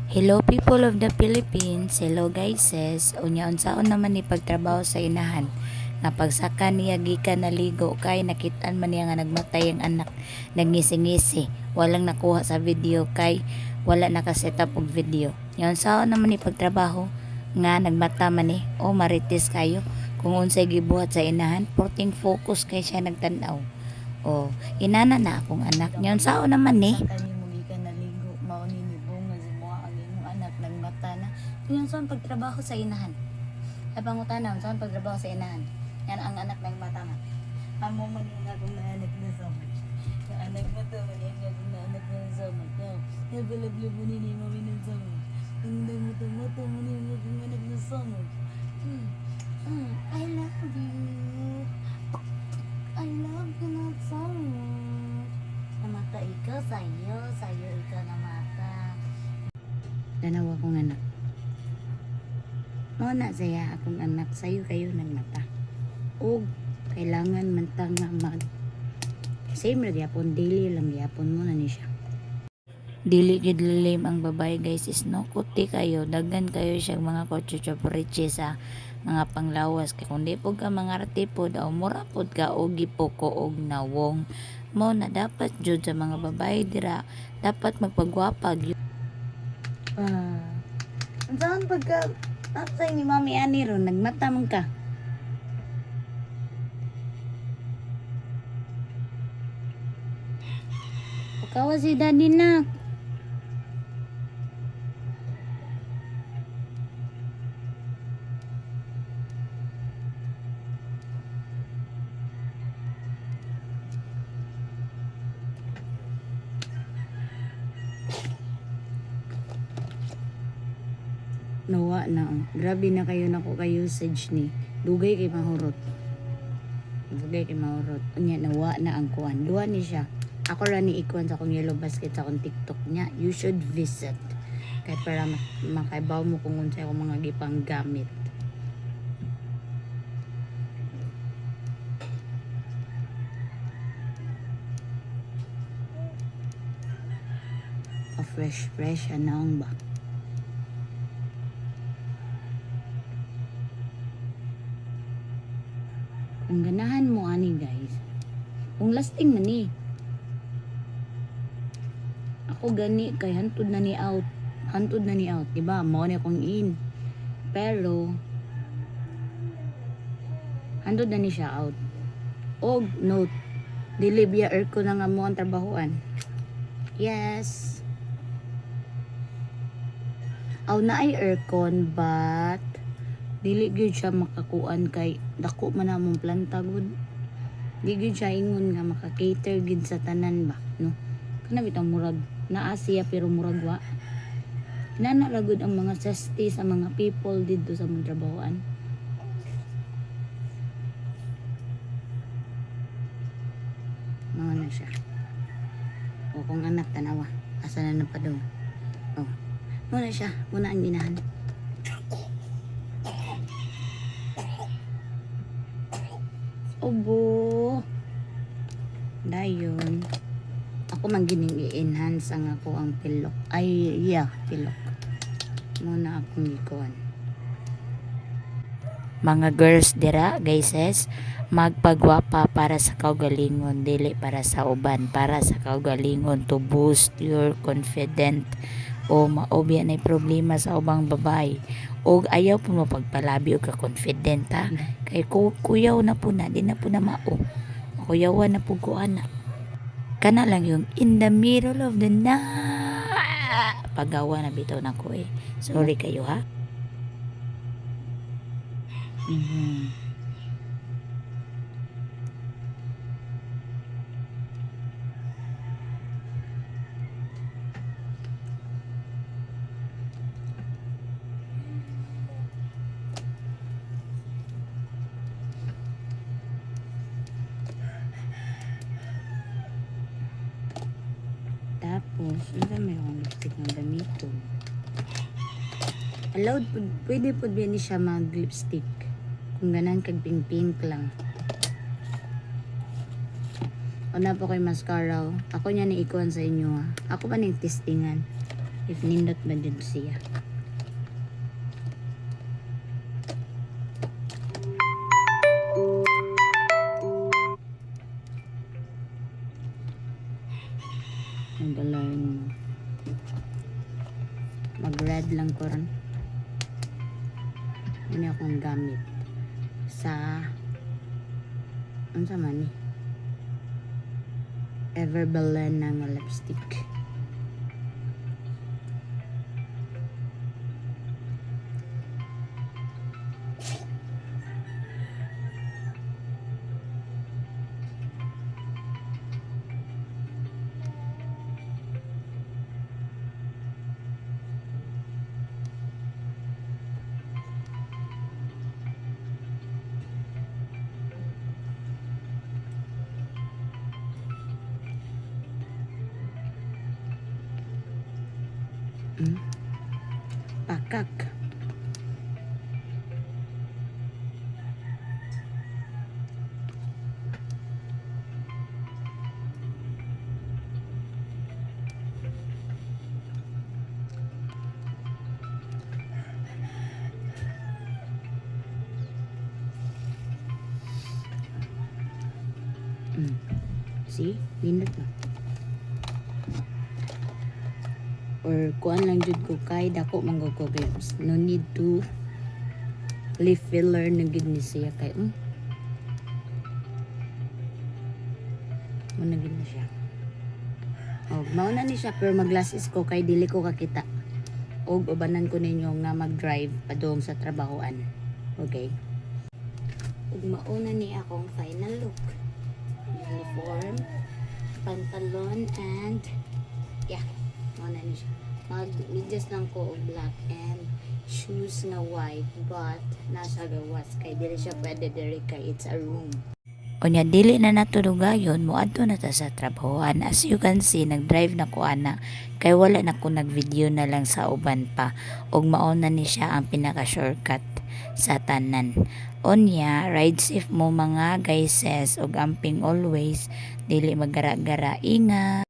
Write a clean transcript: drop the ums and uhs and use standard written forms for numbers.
Hello people of the Philippines, hello guys sis. Unsaon naman ni pagtrabaho sa inahan. Nga pagsaka niya gikan naligo kay nakitaan man niya nga nagmatay ang anak, nagngisi-ngisi. Walang nakuha sa video kay wala nakaset up og video. Unsaon naman ni pagtrabaho nga nagmata man ni o marites kayo kung unsay gibuhat sa inahan, porting focus kay siya nagtan-aw. O inana na akong anak. Unsaon naman ni yun saan pagtrabaho sa inahan. Ay pangutana, saan pagtrabaho sa inahan. Yan ang anak ng mata nga. Amo man yung akong naanak na samad. Yung anak mo to, man yung akong naanak na samad. Yung balablo mo nini, mami ng samad. Yung damuto-moto mo nini, akong anak na samad. I love you. I love you not so much. Namata ikaw, sayo ikaw namata. Danawa kong anak. Mo na saya akong anak, sayo kayo nagmata. O kailangan man ta nga mag same ra gyapon, daily lang gyapon mo na ni siya. Dili gid lilim ang babae guys, is no kuti kayo, daghan kayo siya mga kotse sa mga panglawas kay kundi pud ka mga ratipod o mura pud ka og gipoko og nawong. Mo na dapat jud sa mga babae dira, dapat magpagwapag. Saan pagka Atay ni Mami Ani ron, nagmata man ka. Pagkawa si Daddy na. Nawa na. Grabe na kayo nako kayo usage ni. Dugay kay mahurot. Unya nawa na ang kuan. Duha ni siya. Ako ra ni ikuan sa akong yellow basket sa akong TikTok niya. You should visit. Kay para makaibaw mo kung unsay akong mga gipang gamit. Fresh anong ba? Ang ganahan mo ani guys. Kung lasting na ni. Ako gani kay hantod na ni out. Diba? Mao ni akong in. Pero hantod na ni siya out. Og note, dili biya ko na nga mo ang trabahoan. Yes. Aw na ay aircon but dili gyud siya makakuan kay dako man namong planta gud. Di gyud siya ingon nga maka-cater gid sa tanan ba, no? Kana bitang murag naa siya pero murag wa. Nana ra gud ang mga safety sa mga people didto sa mga trabahoan. Mao na siya. O kung anak tanawa, asa na napadong. Oh. Mao na siya, muna ang ginahan. Obo. Dayon. Ako man gining i-enhance ang ako ang pilok. Ay, yeah, pilok. Muna akong ikuan. Mga girls dira, guys, magpagwapa para sa kaugalingon, dili para sa uban, para sa kaugalingon to boost your confidence o maobya na problema sa ubang babae. Og ayaw po mo pagpalabi o ka-confident ha. Kay kuyaw na po na, di na po na mao. Kuyawan na po ko anak. Kana lang yung in the middle of the night. Pagawa na bitaw na ko eh. Sorry kayo ha. Tapos, may akong lipstick na gamito. Allowed, pwede po ba ni siya mag-lipstick. Kung ganan kag pink lang. O na po kay mascara. Ako niya ni ikuan sa inyo ha. Ako pa ning testingan. if nindot man dyan siya. Mag-alarm mo. Mag-red lang ko rin. Ano akong gamit sa ano sa man eh, Everbelen na nga lipstick. Pakak. See? Nindot na. Or kuan lang jud ko kay dako man ko babes. No need to lip filler na gid ni siya kay mo na gid na siya. Og mao na ni siya pero mag-glasses ko kay dili ko kakita. Og ubanan ko ninyo nga mag-drive padung sa trabahoan. Okay. Ug mauna ni akong final look. Uniform, pantalon and yeah. Mauna ni siya. Mag-medyas lang ko og black and shoes na white but nasa gawas kay dili siya pwede diri kay it's a room. Unya dili na natudugayon moadto na ta sa trabahoan. As you can see, nag-drive na ko ana kay wala na ko nag-video na lang sa uban pa ug mauna ni siya ang pinaka shortcut sa tanan. Unya ride safe mo mga guys ug amping always dili magara-gara, ingat.